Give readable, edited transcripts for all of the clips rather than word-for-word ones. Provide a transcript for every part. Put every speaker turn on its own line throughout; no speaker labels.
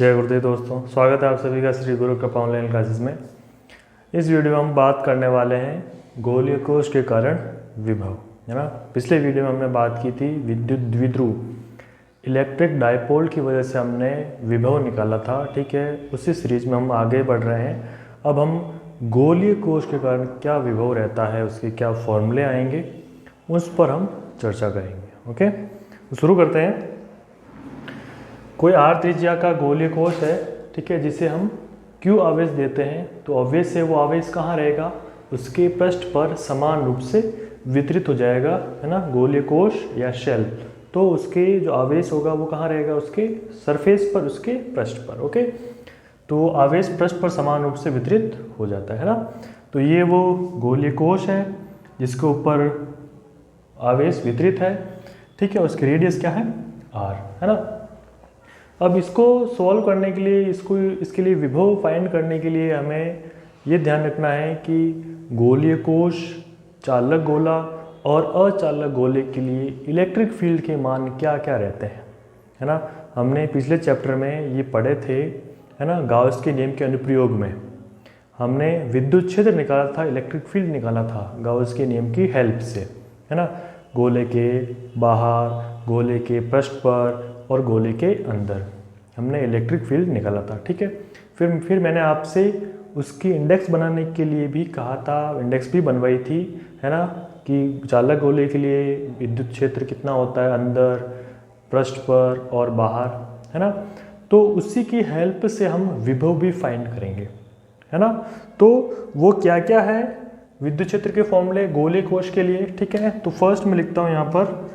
जय गुरुदेव दोस्तों, स्वागत है आप सभी का श्री गुरु कृपा ऑनलाइन क्लासेस में। इस वीडियो में हम बात करने वाले हैं गोलीय कोश के कारण विभव, है ना। पिछले वीडियो में हमने बात की थी विद्युत द्विध्रुव इलेक्ट्रिक डायपोल की वजह से हमने विभव निकाला था, ठीक है। उसी सीरीज में हम आगे बढ़ रहे हैं। अब हम गोलीय कोश के कारण क्या विभव रहता है, उसके क्या फॉर्मूले आएंगे, उस पर हम चर्चा करेंगे। ओके, तो शुरू करते हैं। कोई आर त्रिज्या का गोलीय कोश है, ठीक है, जिसे हम Q आवेश देते हैं, तो ऑब्वियस है वो आवेश कहाँ रहेगा, उसके पृष्ठ पर समान रूप से वितरित हो जाएगा, है ना। गोलीय कोश या शेल, तो उसके जो आवेश होगा वो कहाँ रहेगा, उसके सरफेस पर, उसके पृष्ठ पर। ओके, तो आवेश पृष्ठ पर समान रूप से वितरित हो जाता है ना। तो ये वो गोलीय कोश है जिसके ऊपर आवेश वितरित है, ठीक है। उसकी रेडियस क्या है, r, है ना। अब इसको सॉल्व करने के लिए, इसके लिए विभव फाइंड करने के लिए हमें ये ध्यान रखना है कि गोलीय कोश, चालक गोला और अचालक गोले के लिए इलेक्ट्रिक फील्ड के मान क्या क्या रहते हैं, है ना। हमने पिछले चैप्टर में ये पढ़े थे, है ना। गाउस के नियम के अनुप्रयोग में हमने विद्युत क्षेत्र निकाला था, इलेक्ट्रिक फील्ड निकाला था गाउस के नियम की हेल्प से, है ना। गोले के बाहर, गोले के पृष्ठ पर और गोले के अंदर हमने इलेक्ट्रिक फील्ड निकाला था, ठीक है। फिर मैंने आपसे उसकी इंडेक्स बनाने के लिए भी कहा था, इंडेक्स भी बनवाई थी, है ना, कि चालक गोले के लिए विद्युत क्षेत्र कितना होता है अंदर, पृष्ठ पर और बाहर, है ना। तो उसी की हेल्प से हम विभव भी फाइंड करेंगे, है ना। तो वो क्या क्या है विद्युत क्षेत्र के फॉर्मूले गोले कोश के लिए, ठीक है। तो फर्स्ट मैं लिखता हूं यहां पर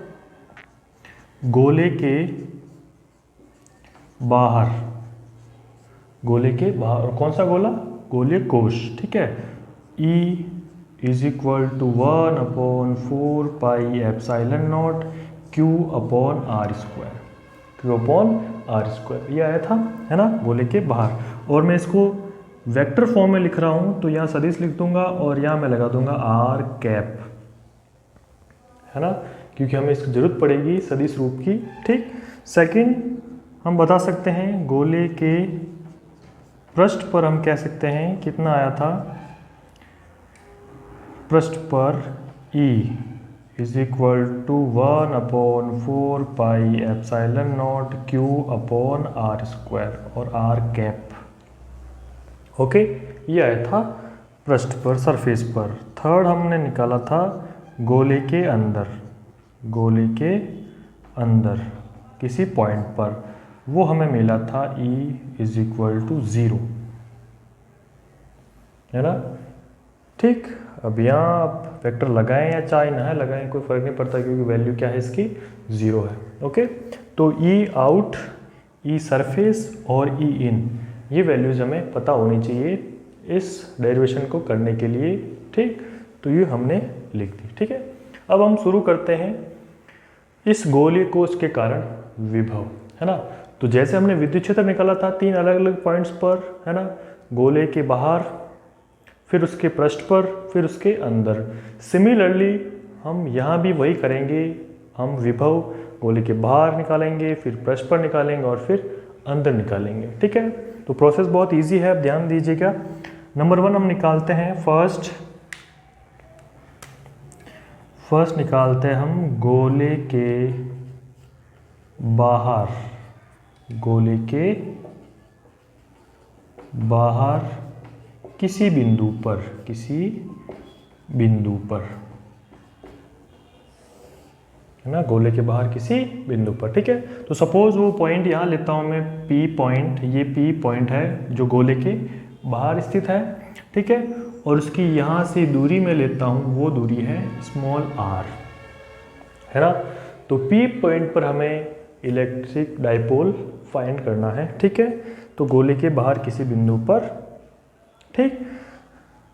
गोले के बाहर, गोले के बाहर, और कौन सा गोला, गोलीय कोश, ठीक है। E is equal to 1/4 pi epsilon nought Q upon R square, Q upon R square, ये आया था, है ना, गोले के बाहर। और मैं इसको वेक्टर फॉर्म में लिख रहा हूं, तो यहाँ सदिश लिख दूंगा और यहाँ मैं लगा दूंगा R कैप, है ना, क्योंकि हमें इसकी जरूरत पड़ेगी सदिश रूप की, ठीक। सेकंड हम बता सकते हैं गोले के पृष्ठ पर हम कह सकते हैं कितना आया था, पृष्ठ पर E is equal to 1/4 pi epsilon nought Q upon R square और R कैप। ओके, ये आया था पृष्ठ पर, सरफेस पर। थर्ड हमने निकाला था गोले के अंदर, गोले के अंदर किसी पॉइंट पर, वो हमें मिला था E इज इक्वल टू 0, है ना, ठीक। अब यहाँ आप वेक्टर लगाएं या चाहे ना लगाएं, कोई फर्क नहीं पड़ता, क्योंकि वैल्यू क्या है इसकी, 0 है। ओके, तो E आउट, E सरफेस और E इन, ये वैल्यूज हमें पता होनी चाहिए इस डेरिवेशन को करने के लिए, ठीक। तो ये हमने लिख दी, ठीक है। अब हम शुरू करते हैं इस गोलीय कोश के कारण विभव, है ना। तो जैसे हमने विद्युत क्षेत्र निकाला था 3 अलग अलग पॉइंट्स पर, है ना, गोले के बाहर, फिर उसके पृष्ठ पर, फिर उसके अंदर। सिमिलरली हम यहाँ भी वही करेंगे, हम विभव गोले के बाहर निकालेंगे, फिर पृष्ठ पर निकालेंगे और फिर अंदर निकालेंगे, ठीक है। तो प्रोसेस बहुत इजी है, आप ध्यान दीजिएगा। नंबर 1 हम निकालते हैं, फर्स्ट निकालते हैं हम गोले के बाहर, गोले के बाहर किसी बिंदु पर, किसी बिंदु पर, है ना, गोले के बाहर किसी बिंदु पर, ठीक है। तो सपोज वो पॉइंट यहाँ लेता हूँ मैं, P पॉइंट, ये P पॉइंट है जो गोले के बाहर स्थित है, ठीक है। और उसकी यहाँ से दूरी में लेता हूँ, वो दूरी है स्मॉल r, है ना। तो P पॉइंट पर हमें इलेक्ट्रिक डायपोल फाइंड करना है, ठीक है। तो गोले के बाहर किसी बिंदु पर, ठीक।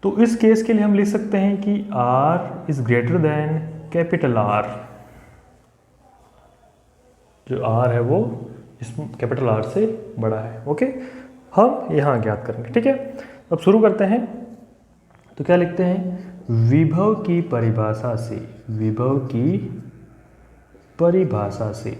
तो इस केस के लिए हम लिख सकते हैं कि R is greater than capital R, जो R है वो इस कैपिटल R से बड़ा है। ओके, हम यहाँ ज्ञात करेंगे, ठीक है। अब शुरू करते हैं। तो क्या लिखते हैं, विभव की परिभाषा से, विभव की परिभाषा से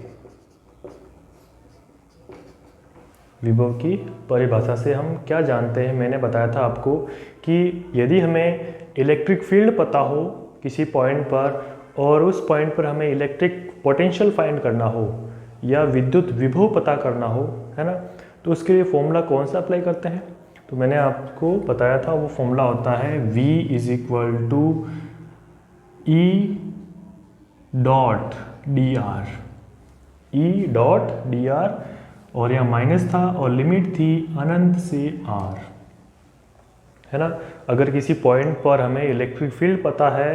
विभव की परिभाषा से हम क्या जानते हैं, मैंने बताया था आपको कि यदि हमें इलेक्ट्रिक फील्ड पता हो किसी पॉइंट पर और उस पॉइंट पर हमें इलेक्ट्रिक पोटेंशियल फाइंड करना हो या विद्युत विभव पता करना हो, है ना, तो उसके लिए फॉर्मूला कौन सा अप्लाई करते हैं? तो मैंने आपको बताया था वो फॉर्मूला होता है V = E dot D R, E dot D R, और यहाँ माइनस था और लिमिट थी अनंत से R, है ना। अगर किसी पॉइंट पर हमें इलेक्ट्रिक फील्ड पता है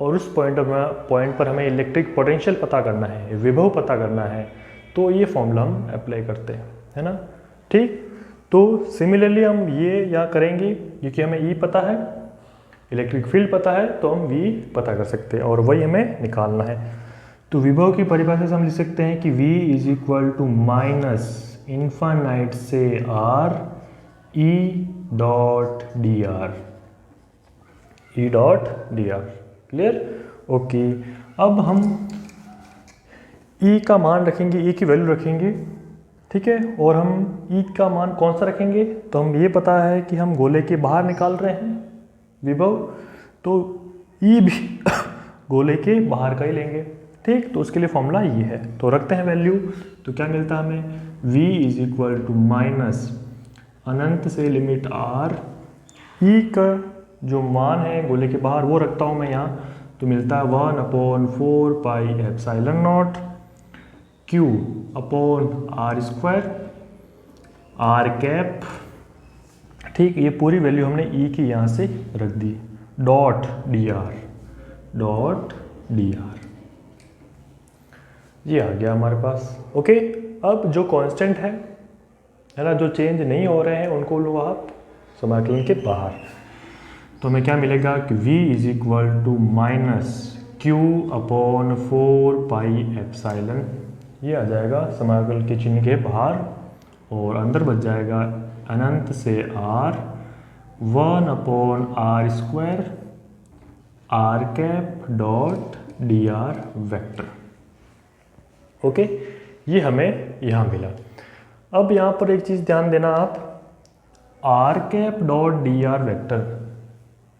और उस पॉइंट पर हमें इलेक्ट्रिक पोटेंशियल पता करना है, विभव पता करना है, तो ये फॉर्मूला हम अप्लाई करते हैं, है ना। ठीक, तो सिमिलरली हम ये यहाँ करेंगे क्योंकि हमें E पता है, इलेक्ट्रिक फील्ड पता है, तो हम V पता कर सकते हैं और वही हमें निकालना है। तो विभव की परिभाषा से हम लिख सकते हैं कि V = इन्फाइनाइट से R E dot D R, E dot D R. Clear? Okay, अब हम E का मान रखेंगे, E की वैल्यू रखेंगे, ठीक है। और हम E का मान कौन सा रखेंगे? तो हम ये पता है कि हम गोले के बाहर निकाल रहे हैं विभव, तो E भी गोले के बाहर का ही लेंगे, ठीक। तो उसके लिए फॉर्मूला ये है, तो रखते हैं वैल्यू। तो क्या मिलता है हमें? V = अनंत से लिमिट R, E का जो मान है गोले के बाहर वो रखता हूँ मैं यहाँ, तो मिलता है 1/4 pi epsilon nought Q upon R² R cap, ठीक। ये पूरी वैल्यू हमने E की यहाँ से रख दी, dot D R, dot D R, ये आ गया हमारे पास। ओके, अब जो कांस्टेंट है ना, जो चेंज नहीं हो रहे हैं, उनको लो आप समाकलन के बाहर। तो हमें क्या मिलेगा कि V = -Q/4 पाई एप्सिलॉन, ये आ जाएगा समाकल के चिन्ह के बाहर, और अंदर बच जाएगा अनंत से R 1/R² R cap dot D R vector. Okay, ये हमें यहाँ मिला। अब यहाँ पर एक चीज़ ध्यान देना आप, R cap dot D R vector,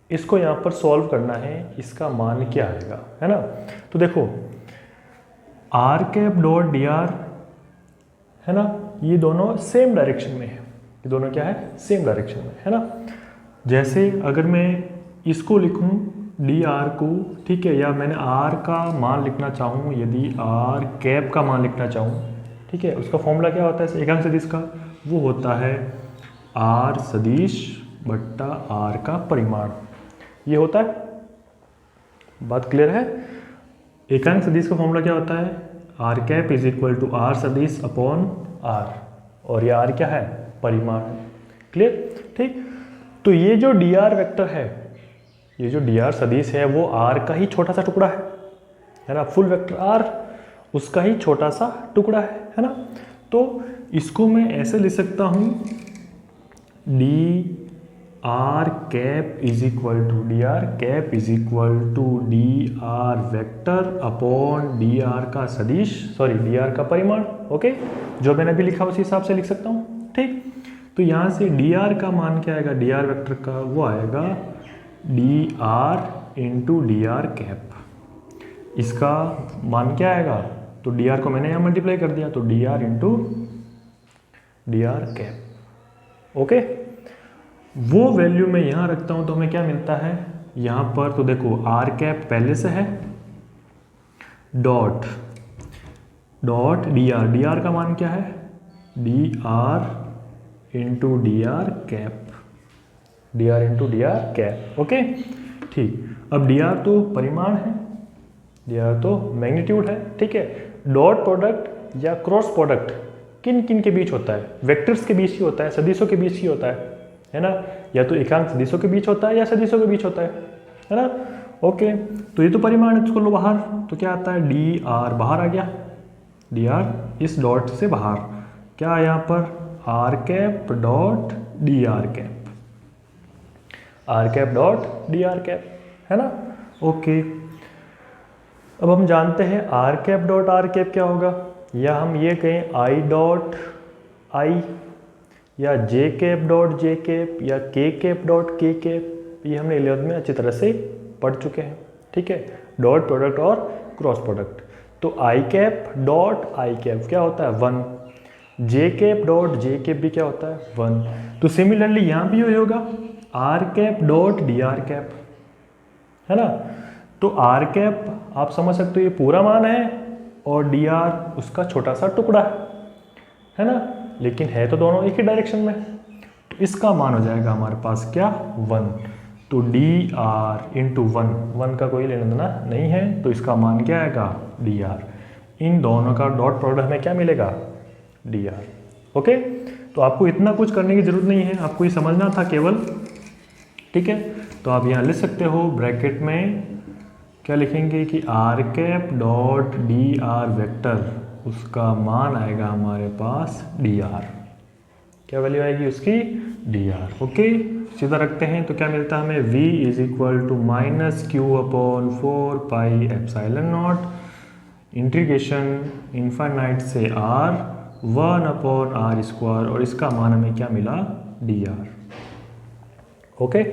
इसको यहाँ पर सॉल्व करना है, इसका मान क्या आएगा, है ना। तो देखो R cap dot D R, है ना, ये दोनों सेम डायरेक्शन में है, ये दोनों क्या है? सेम डायरेक्शन में, है ना। जैसे अगर मैं इसको लिखूं डी आर को, ठीक है, या मैंने R का मान लिखना चाहूँ, यदि R कैप का मान लिखना चाहूँ, ठीक है, उसका फॉर्मूला क्या होता है एकांक सदिश का? वो होता है R सदिश बट्टा R का परिमाण, ये होता है। बात क्लियर है? एकांक सदिश का फॉर्मूला क्या होता है? R कैप = R सदिश अपॉन R, और ये R क्या है? परिमाण। क्लियर? ठीक। तो ये जो डी आर वेक्टर है, ये जो डी आर सदिश है, वो R का ही छोटा सा टुकड़ा है ना, फुल वेक्टर R उसका ही छोटा सा टुकड़ा है ना। तो इसको मैं ऐसे लिख सकता हूँ, D r cap = D r vector upon D R का सदिश, सॉरी डी आर का परिमाण। ओके, जो मैंने अभी लिखा उसी हिसाब से लिख सकता हूँ, ठीक। तो यहाँ से डी आर का मान क्या आएगा? डी आर वेक्टर का वो आएगा D R into D r cap, इसका मान क्या आएगा? तो डी आर को मैंने यहाँ मल्टीप्लाई कर दिया, तो D R into D r cap. Okay, वो वैल्यू मैं यहाँ रखता हूँ, तो हमें क्या मिलता है यहाँ पर? तो देखो आर कैप पहले से है, डॉट डॉट डी आर का मान क्या है? D R into D r cap, D R into D r cap. Okay, ठीक। अब डी आर तो परिमाण है, डी आर तो मैग्नीट्यूड है, ठीक है। डॉट प्रोडक्ट या क्रॉस प्रोडक्ट किन किन के बीच होता है? वेक्टर्स के बीच ही होता है, सदिशों के बीच ही होता है ना। या तो एकांक सदिशों के बीच होता है या सदिशों के बीच होता है ना। ओके, तो ये तो परिमाण है, इसको लो बाहर, तो क्या आता है? डी आर बाहर आ गया, डी आर इस डॉट से बाहर, क्या है यहाँ पर? R cap dot D r cap, r cap dot D r cap, है ना। ओके, अब हम जानते हैं r cap dot r cap क्या होगा, या हम ये कहें आई डॉट आई, या जे कैप डॉट जे कैप या के कैप डॉट के कैप, ये हमने 11th में अच्छी तरह से पढ़ चुके हैं, ठीक है। डॉट प्रोडक्ट और क्रॉस प्रोडक्ट, तो आई कैप डॉट आई कैप क्या होता है 1, जे कैप डॉट जे कैप भी क्या होता है 1। तो सिमिलरली यहाँ भी वही होगा r cap dot D r cap, है ना। तो आर कैप आप समझ सकते हो ये पूरा मान है और डी आर उसका छोटा सा टुकड़ा है ना, लेकिन है तो दोनों एक ही डायरेक्शन में। तो इसका मान हो जाएगा हमारे पास क्या 1, तो डी आर इंटू 1 का कोई लेना देना नहीं है, तो इसका मान क्या आएगा डी आर। इन दोनों का डॉट प्रोडक्ट में क्या मिलेगा डी आर। ओके, तो आपको इतना कुछ करने की जरूरत नहीं है, आपको ये समझना था केवल, ठीक है। तो आप यहाँ लिख सकते हो ब्रैकेट में क्या लिखेंगे कि r cap dot D r vector, उसका मान आएगा हमारे पास डी आर, क्या वैल्यू आएगी उसकी डी आर। ओके, सीधा रखते हैं तो क्या मिलता है हमें v is equal to minus q upon 4 pi epsilon nought integration infinite से r 1 अपॉन आर स्क्वायर, और इसका मान हमें क्या मिला डी आर। ओके,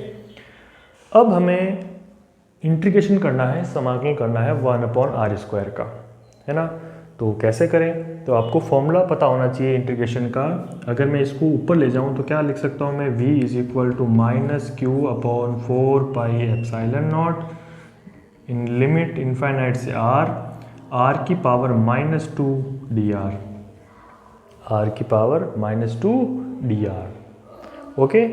अब हमें इंटीग्रेशन करना है, समाकलन करना है 1 अपॉन आर स्क्वायर का, है ना। तो कैसे करें, तो आपको फॉर्मूला पता होना चाहिए इंटीग्रेशन का। अगर मैं इसको ऊपर ले जाऊं तो क्या लिख सकता हूं मैं v is equal to minus q upon 4 pi epsilon nought in limit infinite से r की पावर -2 dr, r की पावर -2 dr। ओके,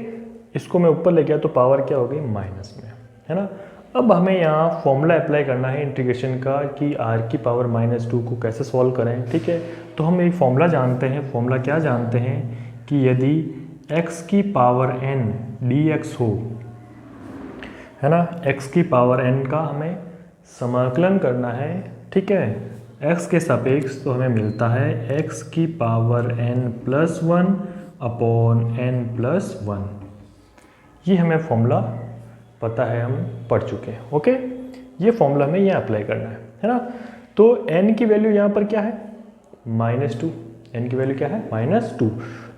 इसको मैं ऊपर ले गया तो पावर क्या हो गई माइनस में, है ना। अब हमें यहाँ फॉर्मूला अप्लाई करना है इंटीग्रेशन का कि r की पावर -2 को कैसे सॉल्व करें, ठीक है। तो हम एक फॉर्मूला जानते हैं, फॉर्मूला क्या जानते हैं कि यदि x की पावर n dx हो, है ना, x की पावर n का हमें समाकलन करना है, ठीक है, x के सापेक्ष, तो हमें मिलता है x की power n plus 1 upon n plus 1। ये हमें फॉर्मूला पता है, हम पढ़ चुके हैं। ओके, ये फॉर्मूला हमें यहाँ अप्लाई करना है ना। तो n की वैल्यू यहाँ पर क्या है -2, n की वैल्यू क्या है -2।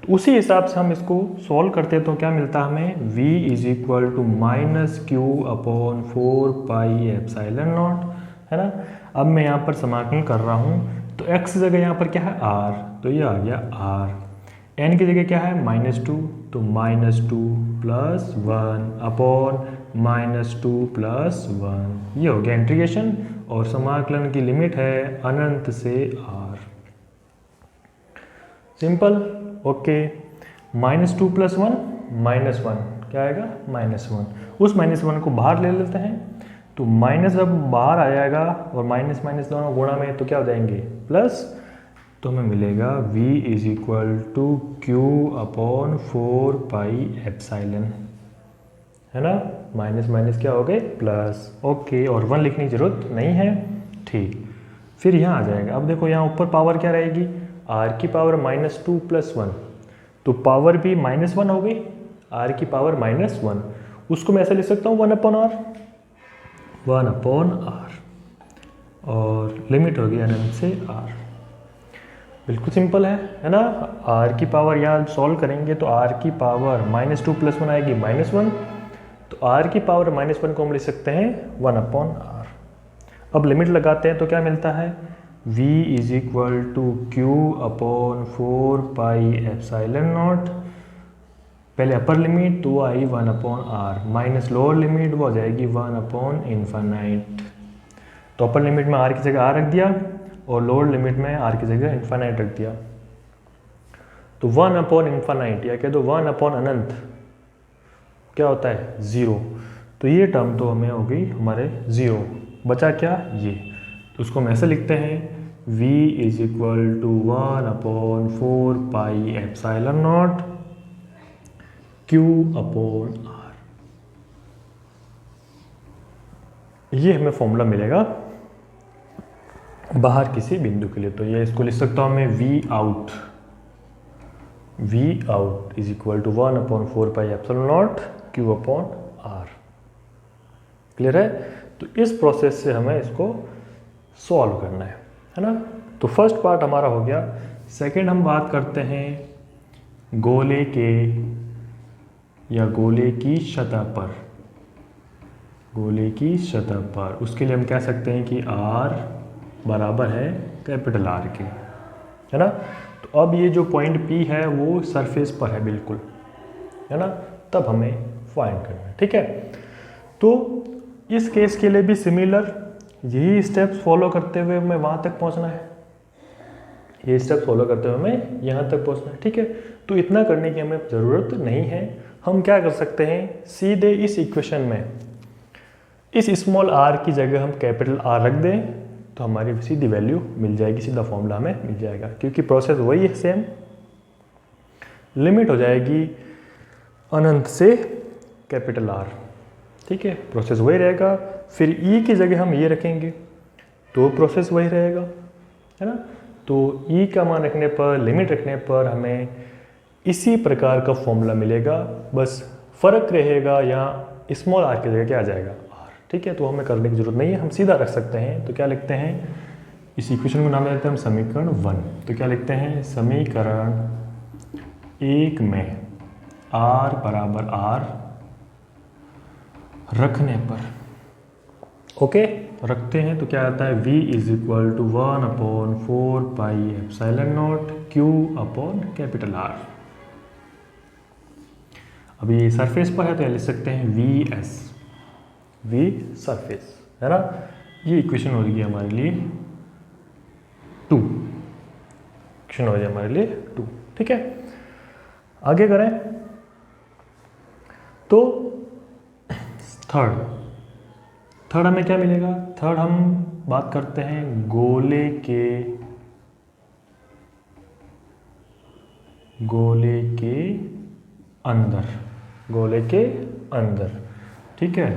तो उसी हिसाब से हम इसको सॉल्व करते हैं तो क्या मिलता है हमें v is equal to minus q upon 4 pi epsilon nought, है ना। अब मैं यहाँ पर समाकलन कर रहा हूँ तो x की जगह यहाँ पर क्या है r, तो ये आ गया r, n की जगह क्या है -2, तो -2 प्लस 1 अपॉन -2 प्लस 1, ये हो गया इंटीग्रेशन, और समाकलन की लिमिट है अनंत से r। सिंपल। ओके, -2 प्लस 1 -1 क्या आएगा -1, उस -1 को बाहर ले लेते हैं, तो माइनस अब बाहर आ जाएगा और माइनस माइनस दोनों गुणा में तो क्या हो जाएंगे प्लस, तो हमें मिलेगा v is equal to q upon 4 pi epsilon, है ना। माइनस माइनस क्या हो गए प्लस। ओके, और 1 लिखने की जरूरत नहीं है, ठीक। फिर यहाँ आ जाएगा, अब देखो यहाँ ऊपर पावर क्या रहेगी r की पावर -2 प्लस 1, तो पावर भी -1 हो गई, r की पावर -1, उसको मैं ऐसे लिख सकता हूँ 1 अपॉन r, और लिमिट होगी अनंत से r। बिल्कुल सिंपल है ना। r की पावर यहाँ सॉल्व करेंगे तो r की पावर -2 प्लस 1 आएगी -1, तो r की पावर -1 को हम लिख सकते हैं 1 अपॉन r। अब लिमिट लगाते हैं तो क्या मिलता है v is equal to q upon 4 pi epsilon nought, पहले अपर लिमिट तो वो आई 1 upon r, minus lower limit वो हो जाएगी 1 अपॉन इन्फानाइट। तो अपर लिमिट में r की जगह r रख दिया और लोअर लिमिट में r की जगह इन्फानाइट रख दिया, तो 1 अपॉन इन्फानाइट या कह दो 1 अपॉन अनंत क्या होता है 0। तो ये टर्म तो हमें हो गई हमारे 0, बचा क्या ये, तो उसको हम ऐसे लिखते हैं v is equal to 1 upon 4 pi epsilon nought q upon r। ये हमें फॉर्मूला मिलेगा बाहर किसी बिंदु के लिए, तो ये इसको लिख सकता हूँ मैं v out is equal to 1 upon 4 pi epsilon nought q upon r। Clear है। तो इस प्रोसेस से हमें इसको सॉल्व करना है ना। तो फर्स्ट पार्ट हमारा हो गया। सेकंड हम बात करते हैं गोले के या गोले की सतह पर, गोले की सतह पर, उसके लिए हम कह सकते हैं कि R बराबर है कैपिटल R के, है ना। तो अब ये जो पॉइंट P है वो सरफेस पर है बिल्कुल, है ना, तब हमें फाइंड करना है, ठीक है। तो इस केस के लिए भी सिमिलर यही स्टेप्स फॉलो करते हुए हमें वहाँ तक पहुँचना है, ये स्टेप फॉलो करते हुए हमें यहाँ तक पहुँचना है, ठीक है। तो इतना करने की हमें ज़रूरत नहीं है। हम क्या कर सकते हैं, सीधे इस इक्वेशन में इस स्मॉल r की जगह हम कैपिटल R रख दें तो हमारी सीधी वैल्यू मिल जाएगी, सीधा फॉर्मूला हमें मिल जाएगा, क्योंकि प्रोसेस वही है सेम। लिमिट हो जाएगी अनंत से कैपिटल R, ठीक है, प्रोसेस वही रहेगा। फिर E की जगह हम ये रखेंगे तो प्रोसेस वही रहेगा, है ना। तो E का मान रखने पर, लिमिट रखने पर हमें इसी प्रकार का फॉर्मूला मिलेगा, बस फ़र्क रहेगा यहाँ स्मॉल r की जगह क्या आ जाएगा R, ठीक है। तो हमें करने की जरूरत नहीं है, हम सीधा रख सकते हैं। तो क्या लिखते हैं, इस इक्वेशन को नाम देते हैं हम समीकरण 1। तो क्या लिखते हैं, समीकरण 1 में R बराबर R रखने पर, ओके, रखते हैं तो क्या आता है, V is equal to 1/4 pi epsilon nought Q upon capital R। अभी ये सरफेस पर है तो लिख सकते हैं VS, V सरफेस, है ना। ये इक्वेशन हो गई हमारे लिए 2, इक्वेशन हो जाए हमारे लिए 2, ठीक है। आगे करें तो थर्ड हमें क्या मिलेगा, थर्ड हम बात करते हैं गोले के अंदर, ठीक है,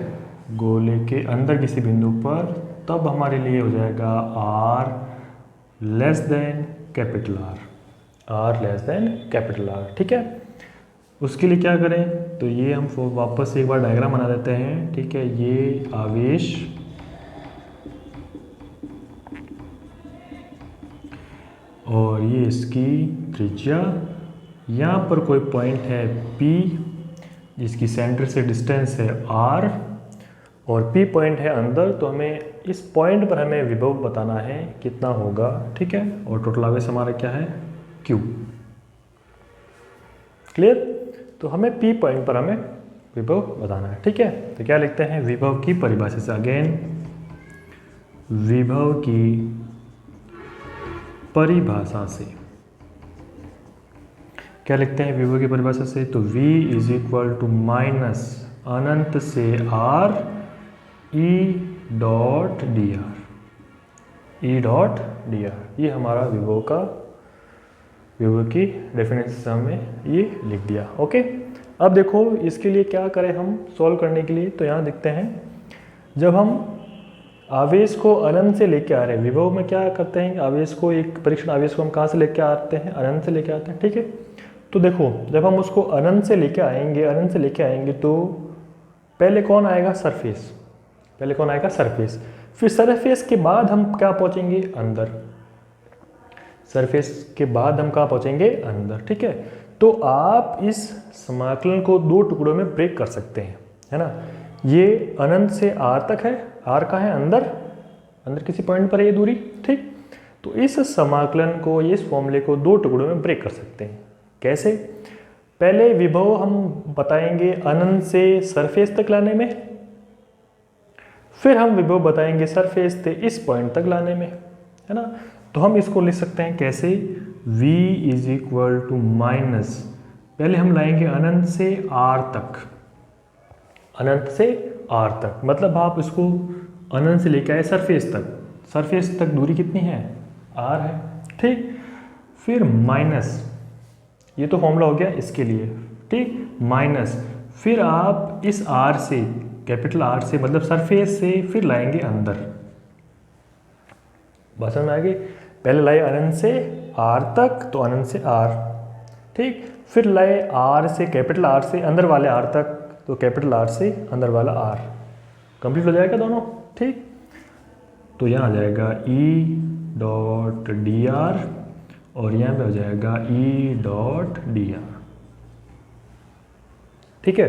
गोले के अंदर किसी बिंदु पर, तब हमारे लिए हो जाएगा R less than capital R, ठीक है। उसके लिए क्या करें, तो ये हम वापस एक बार डायग्राम बना देते हैं, ठीक है। ये आवेश और ये इसकी त्रिज्या, यहाँ पर कोई पॉइंट है P जिसकी सेंटर से डिस्टेंस है R और P पॉइंट है अंदर, तो हमें इस पॉइंट पर हमें विभव बताना है कितना होगा, ठीक है। और टोटल आवेश हमारा क्या है, Q, क्लियर। तो हमें P पॉइंट पर हमें विभव बताना है, ठीक है। तो क्या लिखते हैं, विभव की परिभाषा से, अगेन विभव की परिभाषा से क्या लिखते हैं, विभव की परिभाषा से, तो V is equal to minus अनंत से R E dot D R, ये हमारा विभव की डेफिनेशन हमने ये लिख दिया, ओके। अब देखो इसके लिए क्या करें हम सॉल्व करने के लिए, तो यहाँ देखते हैं जब हम आवेश को अनंत से लेके आ रहे हैं, विभव में क्या करते हैं, आवेश को, एक परीक्षण आवेश को हम कहाँ से लेके आते हैं, अनंत से लेके आते हैं, ठीक है। तो देखो जब हम उसको अनंत से लेके आएंगे तो पहले कौन आएगा, सरफेस, फिर सरफेस के बाद हम क्या पहुंचेंगे, अंदर, ठीक है। तो आप इस समाकलन को 2 टुकड़ों में ब्रेक कर सकते हैं, है ना। ये अनंत से R तक है, R कहाँ है, अंदर किसी पॉइंट पर है ये दूरी, ठीक। तो इस समाकलन को, इस फॉर्मूले को 2 टुकड़ों में ब्रेक कर सकते हैं। कैसे, पहले विभव हम बताएंगे अनंत से सरफेस तक लाने में, फिर हम विभव बताएंगे सरफेस से इस पॉइंट तक लाने में, है ना। तो हम इसको लिख सकते हैं कैसे, V is equal to minus, पहले हम लाएंगे अनंत से R तक, मतलब आप इसको अनंत से लेके आए सरफेस तक दूरी कितनी है, R है, ठीक। फिर माइनस, ये तो फॉर्मूला हो गया इसके लिए, ठीक, माइनस, फिर आप इस R से, कैपिटल R से, मतलब सरफेस से, फिर लाएंगे अंदर, बस में आगे, पहले लाए अनंत से R तक, तो अनंत से R, ठीक, फिर लाए R से, कैपिटल R से अंदर वाले R तक, तो कैपिटल R से अंदर वाला R, कंप्लीट हो जाएगा दोनों, ठीक। तो यहाँ आ जाएगा E डॉट डी आर और यहाँ पे हो जाएगा E डॉट डी आर, ठीक है।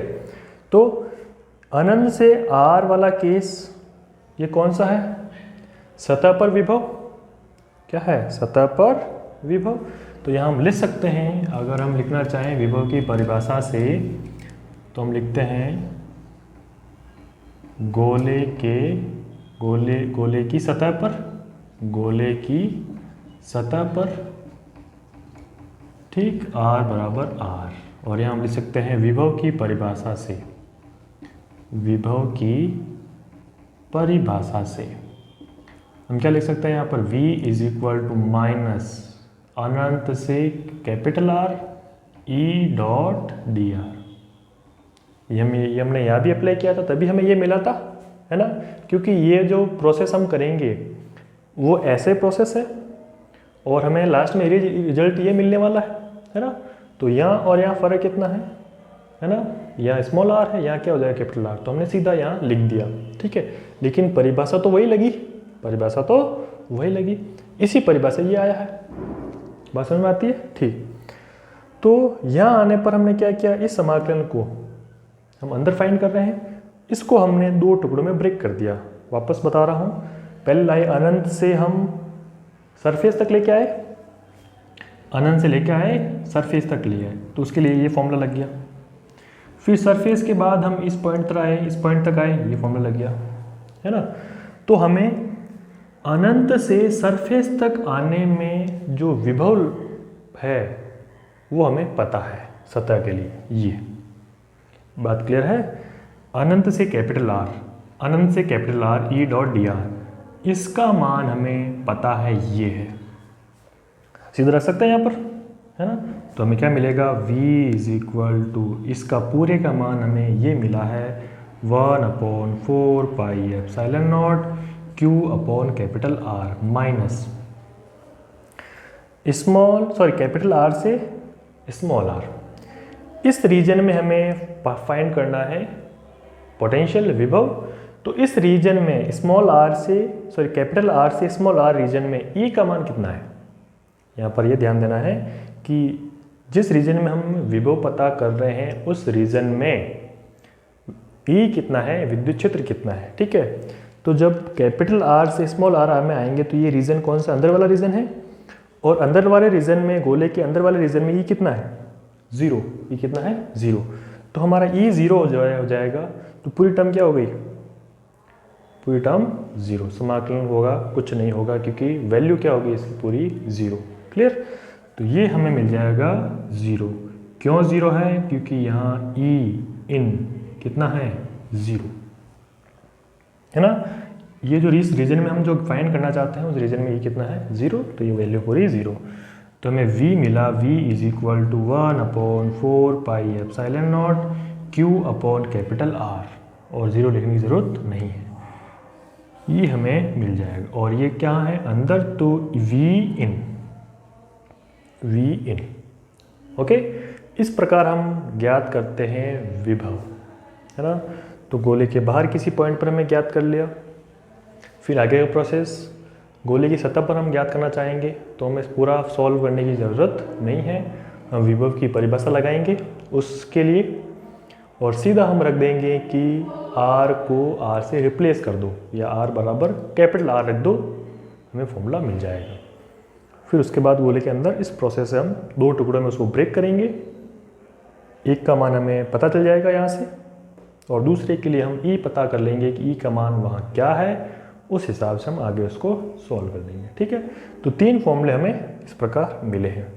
तो अनंत से r वाला केस ये कौन सा है? सतह पर विभव। क्या है? सतह पर विभव। तो यहाँ हम लिख सकते हैं, अगर हम लिखना चाहें विभव की परिभाषा से, तो हम लिखते हैं गोले की सतह पर, गोले की सतह पर, ठीक, r बराबर r। और यहाँ हम लिख सकते हैं विभव की परिभाषा से, विभव की परिभाषा से हम क्या लिख सकते हैं यहाँ पर? v is equal to minus अनंत से capital R e dot D R. ये हमने यहाँ भी अप्लाई किया था, तभी हमें ये मिला था, है ना। क्योंकि ये जो प्रोसेस हम करेंगे वो ऐसे प्रोसेस है और हमें लास्ट में रिजल्ट ये मिलने वाला है ना। तो यहाँ और यहाँ फ़र्क कितना है ना। यहाँ स्मॉल r है, यहाँ क्या हो जाएगा? Capital R। तो हमने सीधा यहाँ लिख दिया, ठीक है। लेकिन परिभाषा तो वही लगी, परिभाषा तो वही लगी, इसी परिभाषा ये आया है। बात समझ में आती है? ठीक। तो यहाँ आने पर हमने क्या किया? इस समाकलन को हम अंदर फाइंड कर रहे हैं, इसको हमने दो टुकड़ों में ब्रेक कर दिया। वापस बता रहा हूँ, पहले लाए अनंत से हम सरफेस तक लेके आए, अनंत से लेके आए सरफेस तक ले आए, तो उसके लिए ये फॉर्मूला लग गया। फिर सरफेस के बाद हम इस पॉइंट तक आए, इस पॉइंट तक आए, ये फॉर्मूला लग गया, है ना। तो हमें अनंत से सरफेस तक आने में जो विभव है वो हमें पता है सतह के लिए। ये बात क्लियर है? अनंत से कैपिटल R, अनंत से capital R e dot D R, इसका मान हमें पता है, ये है। सीधा रख सकते हैं यहाँ पर, है ना। तो हमें क्या मिलेगा? v इज इक्वल टू, इसका पूरे का मान हमें ये मिला है 1/4 pi epsilon nought q upon capital R minus capital R से स्मॉल r। इस रीजन में हमें फाइंड करना है पोटेंशियल विभव। तो इस रीजन में कैपिटल R से स्मॉल r रीजन में E का मान कितना है? यहाँ पर ये ध्यान देना है कि जिस रीजन में हम विभव पता कर रहे हैं उस रीजन में E कितना है, विद्युत क्षेत्र कितना है, ठीक है। तो जब कैपिटल R से स्मॉल r में आएंगे तो ये रीजन कौन सा? अंदर वाला रीजन है, और अंदर वाले रीजन में, गोले के अंदर वाले रीजन में E कितना है? 0। E कितना है? 0। तो हमारा E 0 हो जाएगा, तो पूरी टर्म क्या हो गई? पूरी टर्म 0। समाकलन होगा, कुछ नहीं होगा, क्योंकि वैल्यू क्या होगी इसकी? पूरी 0। क्लियर? तो ये हमें मिल जाएगा 0। क्यों 0 है? क्योंकि यहाँ E इन कितना है? 0, है ना। ये जो रीजन में हम जो फाइंड करना चाहते हैं उस रीजन में E कितना है? 0। तो ये वैल्यू पूरी 0। तो हमें V मिला, v is equal to 1/4 pi epsilon nought q upon capital R, और 0 लिखने की ज़रूरत नहीं है, ये हमें मिल जाएगा। और ये क्या है अंदर? तो V इन। ओके, इस प्रकार हम ज्ञात करते हैं विभव, है ना। तो गोले के बाहर किसी पॉइंट पर हमें ज्ञात कर लिया, फिर आगे का प्रोसेस गोले की सतह पर हम ज्ञात करना चाहेंगे तो हमें पूरा सॉल्व करने की ज़रूरत नहीं है, हम विभव की परिभाषा लगाएंगे उसके लिए, और सीधा हम रख देंगे कि R को R से रिप्लेस कर दो, या R बराबर कैपिटल R रख दो, हमें फॉर्मूला मिल जाएगा। फिर उसके बाद गोले के अंदर इस प्रोसेस से हम दो टुकड़ों में उसको ब्रेक करेंगे, एक का मान हमें पता चल जाएगा यहाँ से, और दूसरे के लिए हम E पता कर लेंगे कि E का मान वहाँ क्या है, उस हिसाब से हम आगे उसको सॉल्व कर देंगे, ठीक है। तो 3 फॉर्मूले हमें इस प्रकार मिले हैं।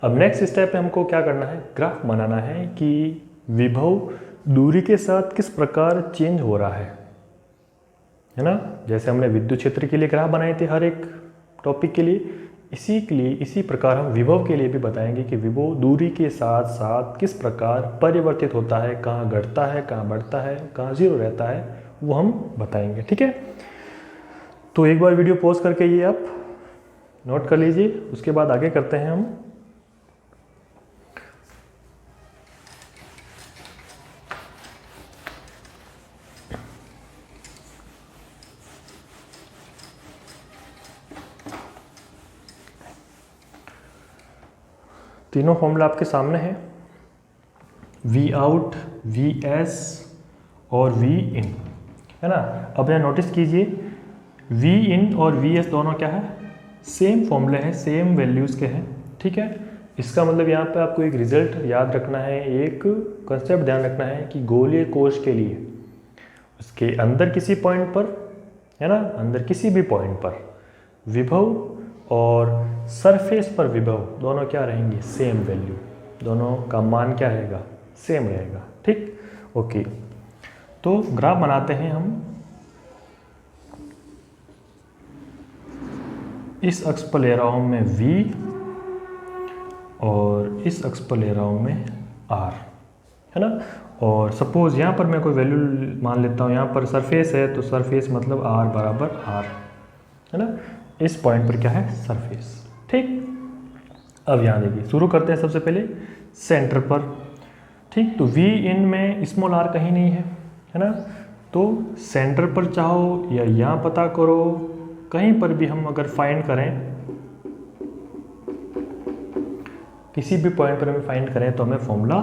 अब नेक्स्ट स्टेप पे हमको क्या करना है? ग्राफ बनाना है कि विभव दूरी के साथ किस प्रकार चेंज हो रहा है ना। जैसे हमने विद्युत क्षेत्र के लिए ग्राफ बनाए थे हर एक टॉपिक के लिए, इसी प्रकार हम विभव के लिए भी बताएंगे कि विभव दूरी के साथ साथ किस प्रकार परिवर्तित होता है, कहाँ घटता है, कहाँ बढ़ता है, कहाँ 0 रहता है, वो हम बताएंगे, ठीक है। तो एक बार वीडियो पॉज करके ये आप नोट कर लीजिए, उसके बाद आगे करते हैं हम। तीनों फॉर्मूला आपके सामने है, वी आउट, वी एस और वी इन, है ना। अब यहाँ नोटिस कीजिए वी इन और वी एस दोनों क्या है, सेम फॉर्मूले हैं, सेम वैल्यूज़ के हैं, ठीक है। इसका मतलब यहाँ पे आपको एक रिजल्ट याद रखना है, एक कंसेप्ट ध्यान रखना है कि गोलीय कोश के लिए उसके अंदर किसी पॉइंट पर, है ना, अंदर किसी भी पॉइंट पर विभव और सरफेस पर विभव दोनों क्या रहेंगे, सेम वैल्यू, दोनों का मान क्या रहेगा, सेम रहेगा, ठीक। ओके, तो ग्राफ बनाते हैं हम। इस अक्ष पर ले रहा हूँ मैं V और इस अक्ष पर ले रहा हूँ मैं R, है ना। और सपोज यहाँ पर मैं कोई वैल्यू मान लेता हूँ, यहाँ पर सरफेस है तो सरफेस मतलब R बराबर R, है ना। इस पॉइंट पर क्या है, सरफेस, ठीक। अब यहाँ देखिए शुरू करते हैं सबसे पहले सेंटर पर, ठीक। तो V इन में स्मॉल r कहीं नहीं है ना। तो सेंटर पर चाहो या यहाँ पता करो, कहीं पर भी हम अगर फाइंड करें, किसी भी पॉइंट पर हमें फाइंड करें तो हमें फॉर्मूला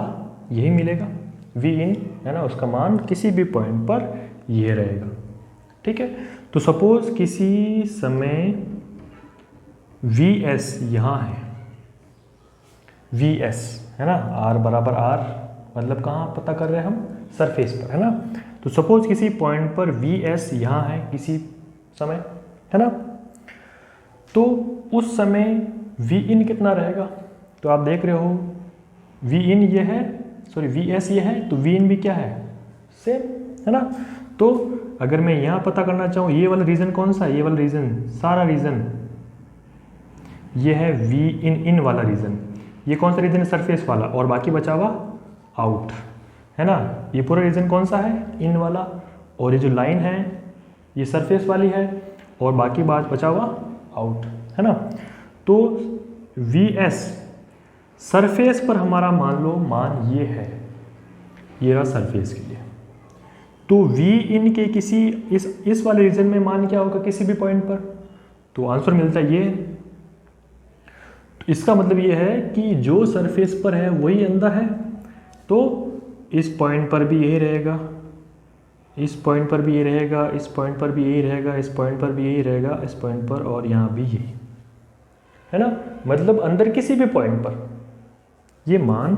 यही मिलेगा, V इन, है ना, उसका मान किसी भी पॉइंट पर ये रहेगा, ठीक है। तो सपोज किसी समय वी एस यहाँ है, वी एस, है ना, R बराबर R, मतलब कहाँ पता कर रहे हैं हम, सरफेस पर, है ना। तो सपोज किसी पॉइंट पर वी एस यहाँ है किसी समय, है ना। तो उस समय वी इन कितना रहेगा, तो आप देख रहे हो वी इन ये है, सॉरी वी एस ये है, तो वी इन भी क्या है, सेम, है ना। तो अगर मैं यहाँ पता करना चाहूँ, ये वाला रीजन कौन सा है, ये वाला रीजन, सारा रीजन ये है वी इन वाला रीजन, ये कौन सा रीजन है, सरफेस वाला, और बाकी बचा हुआ आउट, है ना। ये पूरा रीजन कौन सा है, इन वाला, और ये जो लाइन है ये सरफेस वाली है, और बाकी बात बचा हुआ आउट, है ना। तो वी एस सरफेस पर हमारा मान लो मान ये है, ये रहा सरफेस के लिए। तो वी इन के किसी इस वाले रीजन में मान क्या होगा किसी भी पॉइंट पर, तो आंसर मिलता है ये। तो इसका मतलब ये है कि जो सरफेस पर है वही अंदर है, तो इस पॉइंट पर भी यही रहेगा, इस पॉइंट पर भी ये रहेगा, इस पॉइंट पर भी यही रहेगा, इस पॉइंट पर भी यही रहेगा, इस पॉइंट पर, और यहाँ भी यही, है ना। मतलब अंदर किसी भी पॉइंट पर ये मान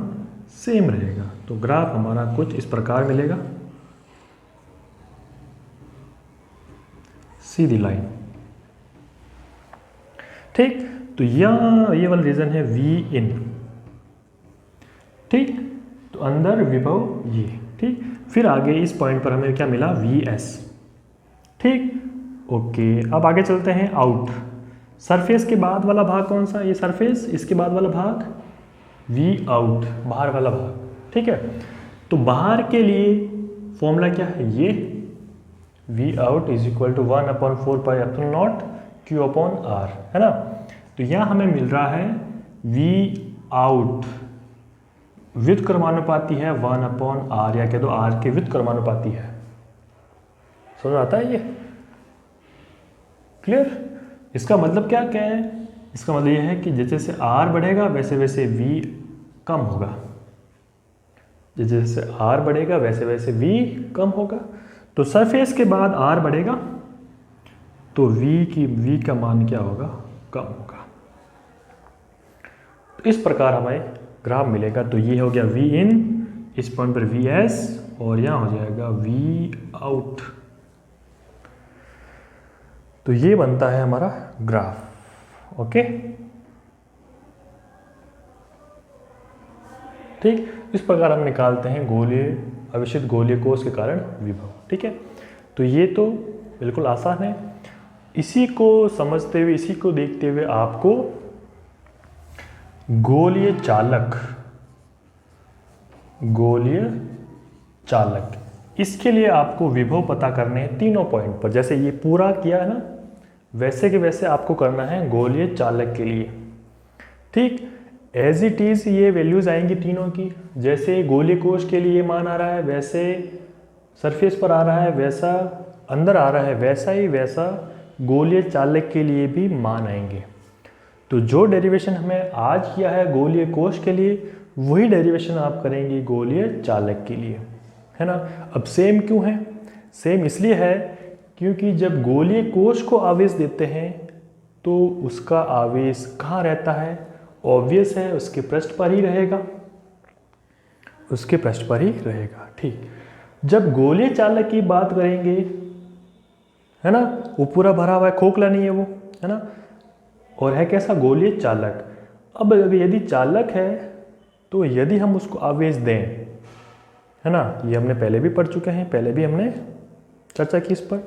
सेम रहेगा। तो ग्राफ हमारा कुछ इस प्रकार मिलेगा, सीधी लाइन, ठीक। तो यहाँ ये वाला रीजन है वी इन, ठीक। तो अंदर विभव ये, ठीक। फिर आगे इस पॉइंट पर हमें क्या मिला, वी एस, ठीक। ओके, अब आगे चलते हैं आउट। सरफेस के बाद वाला भाग कौन सा, ये सरफेस, इसके बाद वाला भाग वी आउट, बाहर वाला भाग, ठीक है। तो बाहर के लिए फॉर्मूला क्या है, ये v out is equal to 1/4 pi epsilon nought q upon r, है ना। तो यहाँ हमें मिल रहा है वी आउट व्युत्क्रमानुपाती है 1/r, या कह दो r के व्युत्क्रमानुपाती है। समझ आता है ये, क्लियर। इसका मतलब क्या है, इसका मतलब यह है कि जैसे जैसे r बढ़ेगा वैसे वैसे v कम होगा, जैसे जैसे r बढ़ेगा वैसे वैसे v कम होगा। तो सरफेस के बाद r बढ़ेगा तो v का मान क्या होगा, कम होगा। तो इस प्रकार हमें ग्राफ मिलेगा। तो ये हो गया वी इन, इस पॉइंट पर वी एस, और यहाँ हो जाएगा वी आउट। तो ये बनता है हमारा ग्राफ, ओके, ठीक। इस प्रकार हम निकालते हैं गोलीय अविच्छिन्न गोलीय कोश के कारण विभव, ठीक है। तो ये तो बिल्कुल आसान है। इसी को समझते हुए, इसी को देखते हुए आपको गोलीय चालक, इसके लिए आपको विभव पता करने हैं तीनों पॉइंट पर। जैसे ये पूरा किया है ना, वैसे के वैसे आपको करना है गोलीय चालक के लिए, ठीक। एज इट इज ये वैल्यूज आएंगी तीनों की, जैसे गोलीय कोश के लिए मान आ रहा है वैसे सरफेस पर आ रहा है, वैसा अंदर आ रहा है, वैसा ही वैसा गोलीय चालक के लिए भी मान आएंगे। तो जो डेरिवेशन हमें आज किया है गोलीय कोश के लिए, वही डेरिवेशन आप करेंगे गोलीय चालक के लिए, है ना। अब सेम क्यों है? सेम इसलिए है क्योंकि जब गोलीय कोश को आवेश देते हैं तो उसका आवेश कहाँ रहता है? ऑब्वियस है, उसके पृष्ठ पर ही रहेगा, उसके पृष्ठ पर ही रहेगा। ठीक, जब गोलीय चालक की बात करेंगे, है ना, वो पूरा भरा हुआ है, खोखला नहीं है वो, है ना, और है कैसा? गोलीय चालक। अब यदि चालक है तो यदि हम उसको आवेश दें, है ना, ये हमने पहले भी पढ़ चुके हैं, पहले भी हमने चर्चा की इस पर।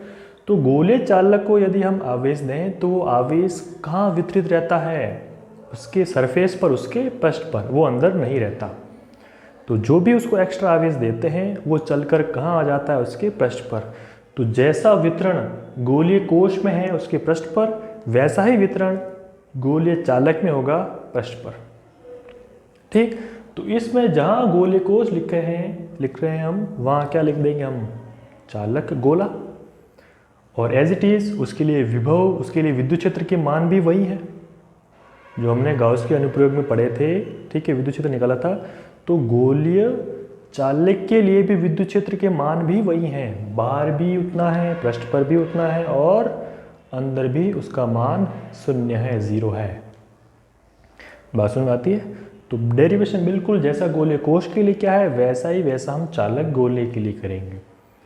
तो गोलीय चालक को यदि हम आवेश दें तो वो आवेश कहाँ वितरित रहता है? उसके सरफेस पर, उसके पृष्ठ पर, वो अंदर नहीं रहता। तो जो भी उसको एक्स्ट्रा आवेश देते हैं वो चलकर कहाँ आ जाता है? उसके पृष्ठ पर। तो जैसा वितरण गोलीय कोश में है उसके पृष्ठ पर, वैसा ही वितरण गोलीय चालक में होगा पृष्ठ पर। ठीक, तो इसमें जहाँ गोलीय कोश लिख रहे हैं हम, वहाँ क्या लिख देंगे हम? चालक गोला। और एज इट इज उसके लिए विभव, उसके लिए विद्युत क्षेत्र के मान भी वही है जो हमने गाउस के अनुप्रयोग में पढ़े थे। ठीक है, विद्युत क्षेत्र निकाला था। तो गोलीय चालक के लिए भी विद्युत क्षेत्र के मान भी वही हैं, बाहर भी उतना है, पृष्ठ पर भी उतना है, और अंदर भी उसका मान 0 है, 0 है। बात समझ में आती है? तो डेरिवेशन बिल्कुल जैसा गोलीय कोश के लिए क्या है वैसा हम चालक गोलीय के लिए करेंगे।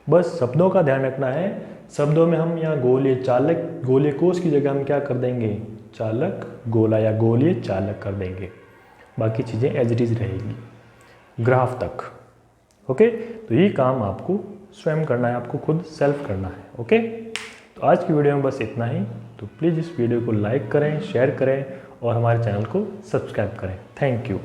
बस शब्दों का ध्यान रखना है, शब्दों में हम यहाँ गोलीय चालक, गोलीय कोश की जगह हम क्या कर देंगे? चालक गोला या गोलीय चालक कर देंगे। बाकी चीज़ें एज इट इज रहेगी ग्राफ तक। ओके, तो ये काम आपको स्वयं करना है, आपको खुद सेल्फ करना है। ओके, तो आज की वीडियो में बस इतना ही। तो प्लीज़ इस वीडियो को लाइक करें, शेयर करें और हमारे चैनल को सब्सक्राइब करें। Thank you.